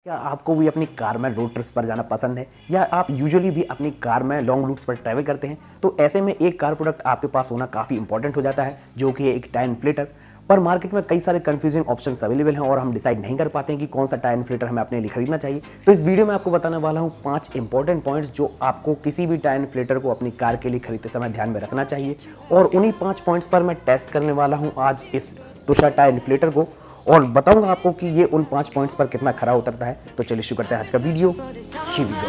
क्या आपको भी अपनी कार में रोड ट्रिप्स पर जाना पसंद है या आप यूजुअली भी अपनी कार में लॉन्ग रूट्स पर ट्रैवल करते हैं? तो ऐसे में एक कार प्रोडक्ट आपके पास होना काफ़ी इंपॉर्टेंट हो जाता है, जो कि है एक टायर इन्फ्लेटर। पर मार्केट में कई सारे कंफ्यूजिंग ऑप्शंस अवेलेबल हैं और हम डिसाइड नहीं कर पाते हैं कि कौन सा टायर इन्फ्लेटर हमें अपने लिए खरीदना चाहिए। तो इस वीडियो में आपको बताने वाला हूँ 5 इंपॉर्टेंट पॉइंट्स जो आपको किसी भी टायर इन्फ्लेटर को अपनी कार के लिए खरीदते समय ध्यान में रखना चाहिए। और उन्हीं 5 पॉइंट्स पर मैं टेस्ट करने वाला हूँ आज इस तुषार टायर इन्फ्लेटर को, और बताऊंगा आपको कि ये उन 5 पॉइंट्स पर कितना खरा उतरता है। तो चलिए शुरू करते हैं आज का वीडियो। Here we go।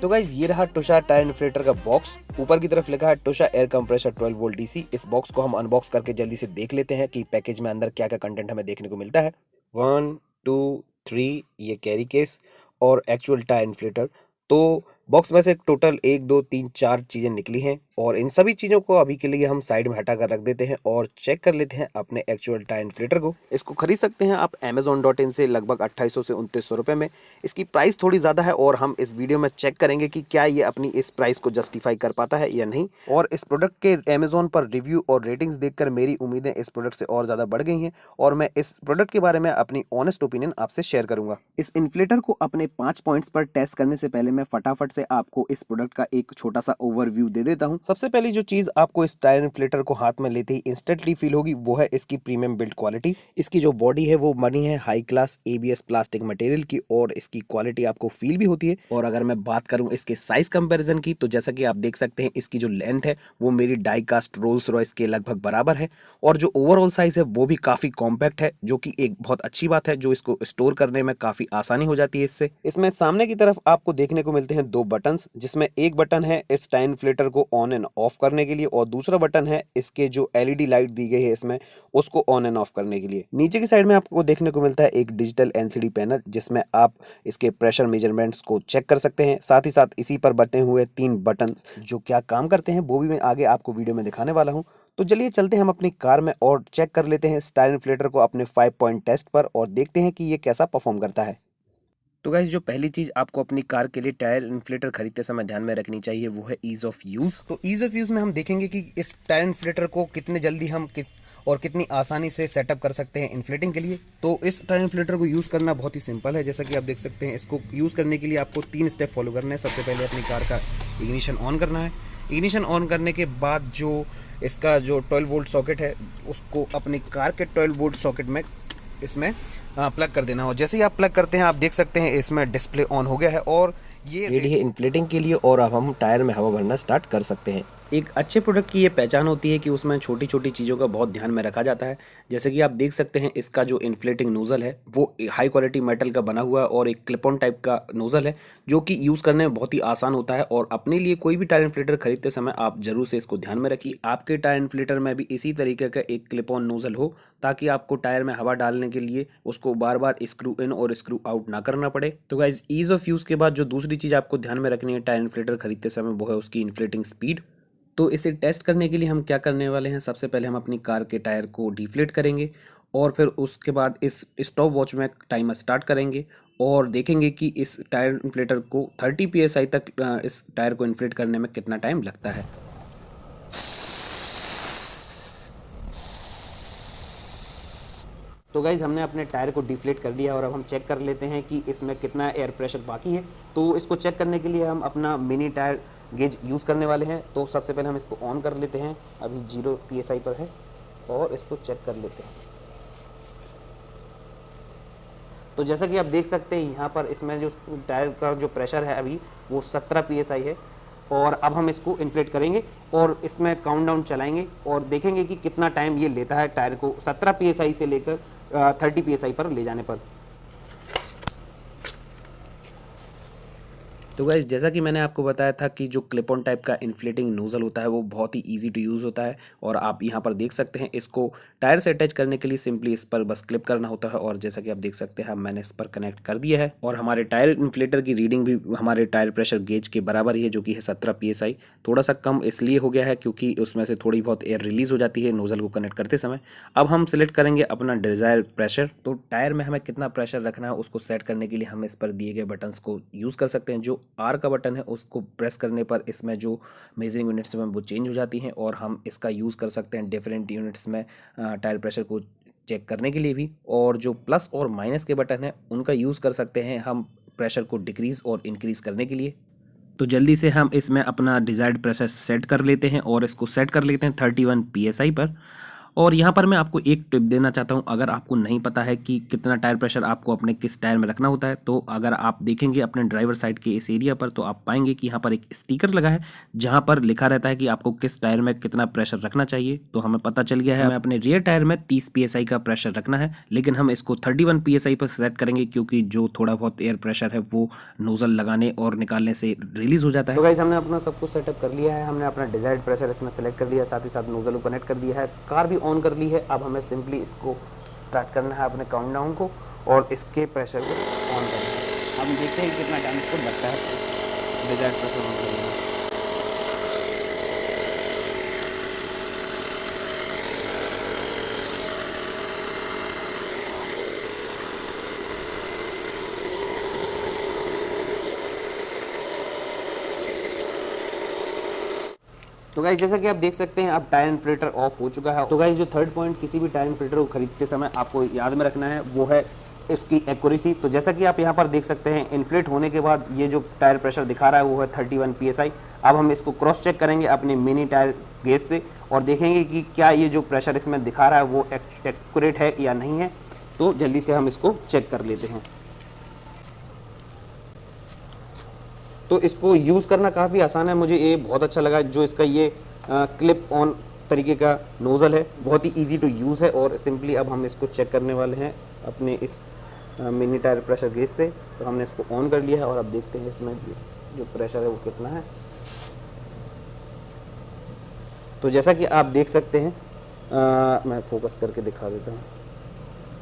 तो गाइज ये रहा तुषार टायर इन्फ्लेटर का बॉक्स। ऊपर की तरफ लिखा है Tushar air compressor 12 volt DC. इस बॉक्स को हम अनबॉक्स करके जल्दी से देख लेते हैं कि पैकेज में अंदर क्या क्या कंटेंट हमें देखने को मिलता है। 1 2 3 ये कैरी केस और एक्चुअल टायर इन्फ्लेटर। तो बॉक्स में से टोटल 1 2 3 4 चीज़ें निकली हैं और इन सभी चीज़ों को अभी के लिए हम साइड में हटा कर रख देते हैं और चेक कर लेते हैं अपने एक्चुअल टायर इन्फ्लेटर को। इसको खरीद सकते हैं आप amazon.in से लगभग 2800 से 2900 रुपये में। इसकी प्राइस थोड़ी ज़्यादा है और हम इस वीडियो में चेक करेंगे कि क्या ये अपनी इस प्राइस को जस्टिफाई कर पाता है या नहीं। और इस प्रोडक्ट के अमेजोन पर रिव्यू और रेटिंग्स देखकर मेरी उम्मीदें इस प्रोडक्ट से और ज़्यादा बढ़ गई हैं और मैं इस प्रोडक्ट के बारे में अपनी ऑनेस्ट ओपिनियन आपसे शेयर करूंगा। इस इन्फ्लेटर को अपने 5 पॉइंट्स पर टेस्ट करने से पहले मैं फटाफट से आपको इस प्रोडक्ट का एक छोटा सा ओवरव्यू दे देता हूं। सबसे पहली जो चीज आपको इस टायर इन्फ्लेटर को हाथ में लेते ही इंस्टेंटली फील होगी वो है इसकी प्रीमियम बिल्ड क्वालिटी। इसकी जो बॉडी है वो बनी है high class ABS plastic material की और इसकी क्वालिटी आपको फील भी होती है। और अगर मैं बात करूं इसके साइज कंपैरिजन की, तो जैसा कि आप देख सकते हैं इसकी जो लेंथ है वो मेरी डाई कास्ट रोल्स रॉयस के लगभग बराबर है और जो ओवरऑल साइज है वो भी काफी कॉम्पैक्ट है, जो कि एक बहुत अच्छी बात है, जो इसको स्टोर करने में काफी आसानी हो जाती है इससे। इसमें सामने की तरफ आपको देखने को मिलते हैं 2 बटन्स, जिसमें एक बटन है इस टायर इन्फ्लेटर को ऑन एंड ऑफ करने के लिए और दूसरा बटन है इसके जो एलईडी लाइट दी गई है इसमें उसको ऑन एंड ऑफ करने के लिए। नीचे की साइड में आपको देखने को मिलता है एक डिजिटल एलसीडी पैनल, जिसमें आप इसके प्रेशर मेजरमेंट्स को चेक कर सकते हैं। साथ ही साथ इसी पर बटे हुए 3 बटन जो क्या काम करते हैं वो भी मैं आगे आपको वीडियो में दिखाने वाला हूँ। तो चलिए चलते हैं हम अपनी कार में और चेक कर लेते हैं इस टायर इन्फ्लेटर को अपने 5 पॉइंट टेस्ट पर और देखते हैं कि ये कैसा परफॉर्म करता है। तो गाइस जो पहली चीज़ आपको अपनी कार के लिए टायर इन्फ्लेटर खरीदते समय ध्यान में रखनी चाहिए वो है ईज़ ऑफ यूज़। तो ईज़ ऑफ यूज़ में हम देखेंगे कि इस टायर इन्फ्लेटर को कितने जल्दी हम कितनी आसानी से सेटअप कर सकते हैं इन्फ्लेटिंग के लिए। तो इस टायर इन्फ्लेटर को यूज़ करना बहुत ही सिंपल है। जैसा कि आप देख सकते हैं इसको यूज़ करने के लिए आपको 3 स्टेप फॉलो करने हैं। सबसे पहले अपनी कार का इग्निशन ऑन करना है। इग्निशन ऑन करने के बाद जो इसका जो 12 वोल्ट सॉकेट है उसको अपनी कार के 12 वोल्ट सॉकेट में इसमें प्लग कर देना हो। जैसे ही आप प्लग करते हैं आप देख सकते हैं इसमें डिस्प्ले ऑन हो गया है और ये रेडी है इन्फ्लेटिंग के लिए और अब हम टायर में हवा भरना स्टार्ट कर सकते हैं। एक अच्छे प्रोडक्ट की ये पहचान होती है कि उसमें छोटी छोटी चीज़ों का बहुत ध्यान में रखा जाता है। जैसे कि आप देख सकते हैं इसका जो इन्फ्लेटिंग नोज़ल है वो हाई क्वालिटी मेटल का बना हुआ है और एक क्लिप ऑन टाइप का नोज़ल है, जो कि यूज़ करने में बहुत ही आसान होता है। और अपने लिए कोई भी टायर इन्फ्लेटर खरीदते समय आप जरूर से इसको ध्यान में रखिए आपके टायर इन्फ्लेटर में भी इसी तरीके का एक क्लिप ऑन नोज़ल हो, ताकि आपको टायर में हवा डालने के लिए उसको बार बार स्क्रू इन और स्क्रू आउट ना करना पड़े। तो गाइज ईज़ ऑफ यूज़ के बाद जो दूसरी चीज़ आपको ध्यान में रखनी है टायर इन्फ्लेटर खरीदते समय वो है उसकी इन्फ्लेटिंग स्पीड। तो इसे टेस्ट करने के लिए हम क्या करने वाले हैं, सबसे पहले हम अपनी कार के टायर को डिफ्लेट करेंगे और फिर उसके बाद इस स्टॉप वॉच में टाइमर स्टार्ट करेंगे और देखेंगे कि इस टायर इन्फ्लेटर को 30 psi तक इस टायर को इन्फ्लेट करने में कितना टाइम लगता है। तो गाइज़ हमने अपने टायर को डिफ्लेट कर दिया और अब हम चेक कर लेते हैं कि इसमें कितना एयर प्रेशर बाकी है। तो इसको चेक करने के लिए हम अपना मिनी टायर गेज यूज़ करने वाले हैं। तो सबसे पहले हम इसको ऑन कर लेते हैं, अभी 0 psi पर है और इसको चेक कर लेते हैं। तो जैसा कि आप देख सकते हैं यहाँ पर इसमें जो टायर का जो प्रेशर है अभी वो 17 psi है और अब हम इसको इन्फ्लेट करेंगे और इसमें काउंटडाउन चलाएंगे और देखेंगे कि कितना टाइम ये लेता है टायर को 17 psi से लेकर 30 psi पर ले जाने पर। तो गाइस जैसा कि मैंने आपको बताया था कि जो क्लिप ऑन टाइप का इन्फ्लेटिंग नोजल होता है वो बहुत ही इजी टू यूज़ होता है और आप यहाँ पर देख सकते हैं इसको टायर से अटैच करने के लिए सिंपली इस पर बस क्लिप करना होता है और जैसा कि आप देख सकते हैं मैंने इस पर कनेक्ट कर दिया है और हमारे टायर इन्फ्लेटर की रीडिंग भी हमारे टायर प्रेशर गेज के बराबर ही है, जो कि है 17 psi। थोड़ा सा कम इसलिए हो गया है क्योंकि उसमें से थोड़ी बहुत एयर रिलीज हो जाती है नोजल को कनेक्ट करते समय। अब हम सिलेक्ट करेंगे अपना डिजायर प्रेशर। तो टायर में हमें कितना प्रेशर रखना है उसको सेट करने के लिए हम इस पर दिए गए बटन्स को यूज़ कर सकते हैं। जो आर का बटन है उसको प्रेस करने पर इसमें जो मेजरिंग यूनिट्स में वो चेंज हो जाती हैं और हम इसका यूज़ कर सकते हैं डिफरेंट यूनिट्स में टायर प्रेशर को चेक करने के लिए भी, और जो प्लस और माइनस के बटन हैं उनका यूज़ कर सकते हैं हम प्रेशर को डिक्रीज़ और इंक्रीज़ करने के लिए। तो जल्दी से हम इसमें अपना डिज़ायर्ड प्रेशर सेट कर लेते हैं और इसको सेट कर लेते हैं 31 PSI पर। और यहाँ पर मैं आपको एक टिप देना चाहता हूँ, अगर आपको नहीं पता है कि कितना टायर प्रेशर आपको अपने किस टायर में रखना होता है, तो अगर आप देखेंगे अपने ड्राइवर साइड के इस एरिया पर, तो आप पाएंगे कि यहाँ पर एक स्टिकर लगा है जहाँ पर लिखा रहता है कि आपको किस टायर में कितना प्रेशर रखना चाहिए। तो हमें पता चल गया है हमें अपने रियर टायर में 30 PSI का प्रेशर रखना है, लेकिन हम इसको 31 PSI पर सेट करेंगे क्योंकि जो थोड़ा बहुत एयर प्रेशर है वो नोजल लगाने और निकालने से रिलीज हो जाता है। तो गाइस हमने अपना सब कुछ सेटअप कर लिया है, हमने अपना डिजायर्ड प्रेशर इसमें सेलेक्ट कर लिया, साथ ही साथ नोजल को कनेक्ट कर दिया है, कार भी ऑन कर ली है। अब हमें सिंपली इसको स्टार्ट करना है अपने काउंटडाउन को और इसके प्रेशर को ऑन करना है। हम देखते हैं कितना टाइम इसको लगता है डिजायर्ड प्रेशर ऑन करने में। तो गाइस जैसा कि आप देख सकते हैं अब टायर इन्फ्लेटर ऑफ हो चुका है। तो गाइस जो थर्ड पॉइंट किसी भी टायर इन्फ्लेटर को खरीदते समय आपको याद में रखना है वो है इसकी एक्यूरेसी। तो जैसा कि आप यहाँ पर देख सकते हैं इन्फ्लेट होने के बाद ये जो टायर प्रेशर दिखा रहा है वो है 31 PSI। अब हम इसको क्रॉस चेक करेंगे अपने मिनी टायर गेज से और देखेंगे कि क्या ये जो प्रेशर इसमें दिखा रहा है वो एक्यूरेट है या नहीं है। तो जल्दी से हम इसको चेक कर लेते हैं। तो इसको यूज़ करना काफ़ी आसान है, मुझे ये बहुत अच्छा लगा जो इसका ये क्लिप ऑन तरीके का नोज़ल है, बहुत ही इजी टू यूज़ है। और सिंपली अब हम इसको चेक करने वाले हैं अपने इस मिनी टायर प्रेशर गेज से। तो हमने इसको ऑन कर लिया है और अब देखते हैं इसमें जो प्रेशर है वो कितना है। तो जैसा कि आप देख सकते हैं मैं फोकस करके दिखा देता हूँ।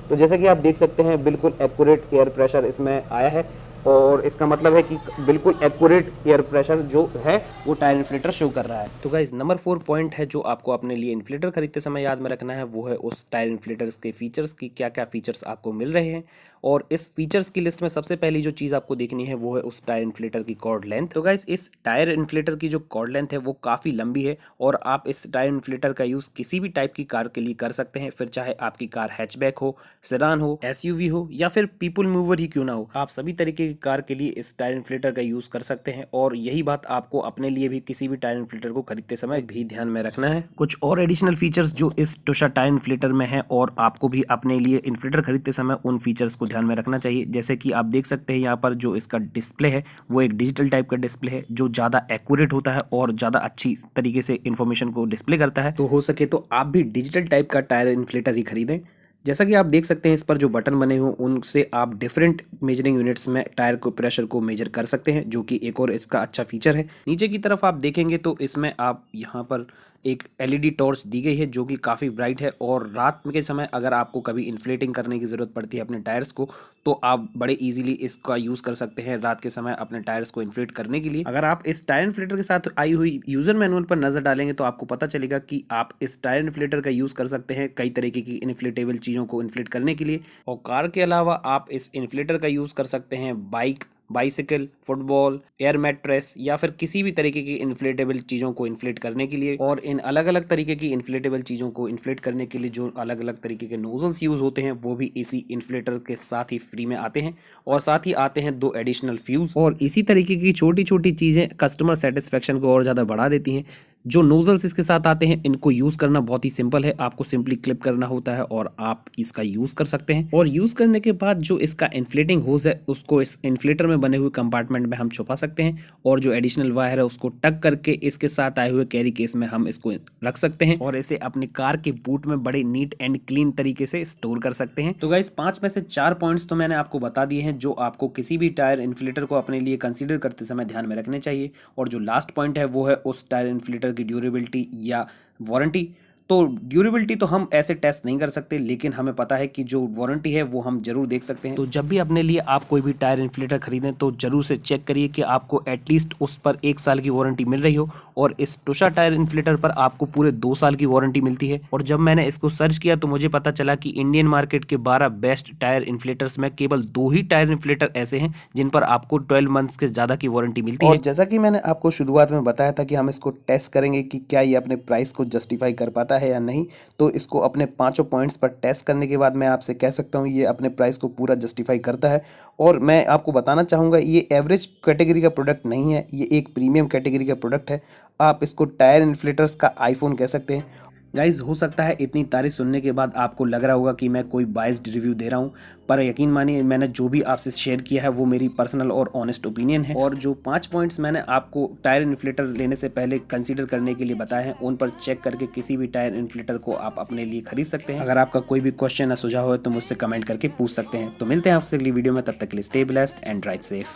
तो जैसा कि आप देख सकते हैं बिल्कुल एक्यूरेट एयर प्रेशर इसमें आया है और इसका मतलब है कि बिल्कुल एक्यूरेट एयर प्रेशर जो है वो टायर इन्फ्लेटर शो कर रहा है। तो गाइस नंबर 4 पॉइंट है जो आपको अपने लिए इन्फ्लेटर खरीदते समय याद में रखना है वो है उस टायर इन्फ्लेटर्स के फीचर्स की क्या क्या फीचर्स आपको मिल रहे हैं। और इस फीचर्स की लिस्ट में सबसे पहली जो चीज़ आपको देखनी है वो है उस टायर इन्फ्लेटर की कॉर्ड लेंथ। तो गाइस इस टायर इन्फ्लेटर की जो कॉर्ड लेंथ है वो काफ़ी लंबी है और आप इस टायर इन्फ्लेटर का यूज़ किसी भी टाइप की कार के लिए कर सकते हैं, फिर चाहे आपकी कार हैचबैक हो, सेडान हो, SUV हो या फिर पीपल मूवर ही क्यों ना हो, आप सभी तरीके की कार के लिए इस टायर इन्फ्लेटर का यूज़ कर सकते हैं। और यही बात आपको अपने लिए भी किसी भी टायर इन्फ्लेटर को खरीदते समय भी ध्यान में रखना है। कुछ और एडिशनल फीचर्स जो इस टोशा टायर इन्फ्लेटर में है और आपको भी अपने लिए इन्फ्लेटर खरीदते समय उन फीचर्स को ध्यान में रखना चाहिए। जैसे कि आप देख सकते हैं यहाँ पर जो इसका डिस्प्ले है वो एक डिजिटल टाइप का डिस्प्ले है जो ज़्यादा एक्यूरेट होता है और ज़्यादा अच्छी तरीके से इन्फॉर्मेशन को डिस्प्ले करता है। तो हो सके तो आप भी डिजिटल टाइप का टायर इन्फ्लेटर ही खरीदें। जैसा कि आप देख सकते हैं इस पर जो बटन बने हुए उनसे आप डिफरेंट मेजरिंग यूनिट्स में टायर को प्रेशर को मेजर कर सकते हैं, जो कि एक और इसका अच्छा फीचर है। नीचे की तरफ आप देखेंगे तो इसमें आप यहाँ पर एक LED टॉर्च दी गई है जो कि काफ़ी ब्राइट है और रात के समय अगर आपको कभी इन्फ्लेटिंग करने की ज़रूरत पड़ती है अपने टायर्स को तो आप बड़े इजीली इसका यूज़ कर सकते हैं रात के समय अपने टायर्स को इन्फ्लेट करने के लिए। अगर आप इस टायर इन्फ्लेटर के साथ आई हुई यूज़र मैनुअल पर नज़र डालेंगे तो आपको पता चलेगा कि आप इस टायर इन्फ्लेटर का यूज़ कर सकते हैं कई तरीके की इन्फ्लेटेबल चीज़ों को इन्फ्लेट करने के लिए। और कार के अलावा आप इस इन्फ्लेटर का यूज़ कर सकते हैं bike, bicycle, football, air mattress या फिर किसी भी तरीके की इन्फ्लेटेबल चीज़ों को इन्फ्लेट करने के लिए। और इन अलग अलग तरीके की इन्फ्लेटेबल चीज़ों को इन्फ्लेट करने के लिए जो अलग अलग तरीके के नोजल्स यूज़ होते हैं वो भी इसी इन्फ्लेटर के साथ ही फ्री में आते हैं और साथ ही आते हैं 2 एडिशनल फ्यूज़। और इसी तरीके की छोटी छोटी चीज़ें कस्टमर सेटिस्फेक्शन को और ज़्यादा बढ़ा देती हैं। जो नोजल्स इसके साथ आते हैं इनको यूज़ करना बहुत ही सिंपल है, आपको सिंपली क्लिप करना होता है और आप इसका यूज़ कर सकते हैं। और यूज़ करने के बाद जो इसका इन्फ्लेटिंग होज है उसको इस इन्फ्लेटर में बने हुए कंपार्टमेंट में हम छुपा सकते हैं और जो एडिशनल वायर है उसको टक करके इसके साथ आए हुए कैरी केस में हम इसको रख सकते हैं और इसे अपनी कार के बूट में बड़े नीट एंड क्लीन तरीके से स्टोर कर सकते हैं। तो गाइस 5 में से 4 पॉइंट्स तो मैंने आपको बता दिए हैं जो आपको किसी भी टायर इन्फ्लेटर को अपने लिए कंसीडर करते समय ध्यान में रखने चाहिए। और जो लास्ट पॉइंट है वो है उस टायर इन्फ्लेटर की ड्यूरेबिलिटी या वारंटी। तो ड्यूरेबिलिटी तो हम ऐसे टेस्ट नहीं कर सकते, लेकिन हमें पता है कि जो वारंटी है वो हम जरूर देख सकते हैं। तो जब भी अपने लिए आप कोई भी टायर इन्फ्लेटर खरीदें तो जरूर से चेक करिए कि आपको एटलीस्ट उस पर 1 साल की वारंटी मिल रही हो। और इस टोशा टायर इन्फ्लेटर पर आपको पूरे 2 साल की वारंटी मिलती है। और जब मैंने इसको सर्च किया तो मुझे पता चला कि इंडियन मार्केट के 12 बेस्ट टायर इन्फ्लेटर्स में केवल 2 ही टायर इन्फ्लेटर ऐसे हैं जिन पर आपको 12 मंथ्स के ज़्यादा की वारंटी मिलती है। और जैसा कि मैंने आपको शुरुआत में बताया था कि हम इसको टेस्ट करेंगे कि क्या ये अपने प्राइस को जस्टिफाई कर पाता करता है या नहीं। तो इसको अपने पाँचों पॉइंट्स पर टेस्ट करने के बाद मैं आपसे कह सकता हूँ ये अपने प्राइस को पूरा जस्टिफाई करता है। और मैं आपको बताना चाहूँगा ये एवरेज कैटेगरी का प्रोडक्ट नहीं है, ये एक प्रीमियम कैटेगरी का प्रोडक्ट है। आप इसको टायर इन्फ्लेटर्स का आईफोन कह सकते हैं। गाइज, हो सकता है इतनी तारीफ सुनने के बाद आपको लग रहा होगा कि मैं कोई बाइस्ड रिव्यू दे रहा हूँ, पर यकीन मानिए मैंने जो भी आपसे शेयर किया है वो मेरी पर्सनल और ऑनेस्ट ओपिनियन है। और जो 5 पॉइंट्स मैंने आपको टायर इन्फ्लेटर लेने से पहले कंसीडर करने के लिए बताए हैं, उन पर चेक करके किसी भी टायर इन्फ्लेटर को आप अपने लिए खरीद सकते हैं। अगर आपका कोई भी क्वेश्चन या सुझाव हो तो मुझसे कमेंट करके पूछ सकते हैं। तो मिलते हैं आपसे अगली वीडियो में, तब तक के लिए stay blessed and drive safe.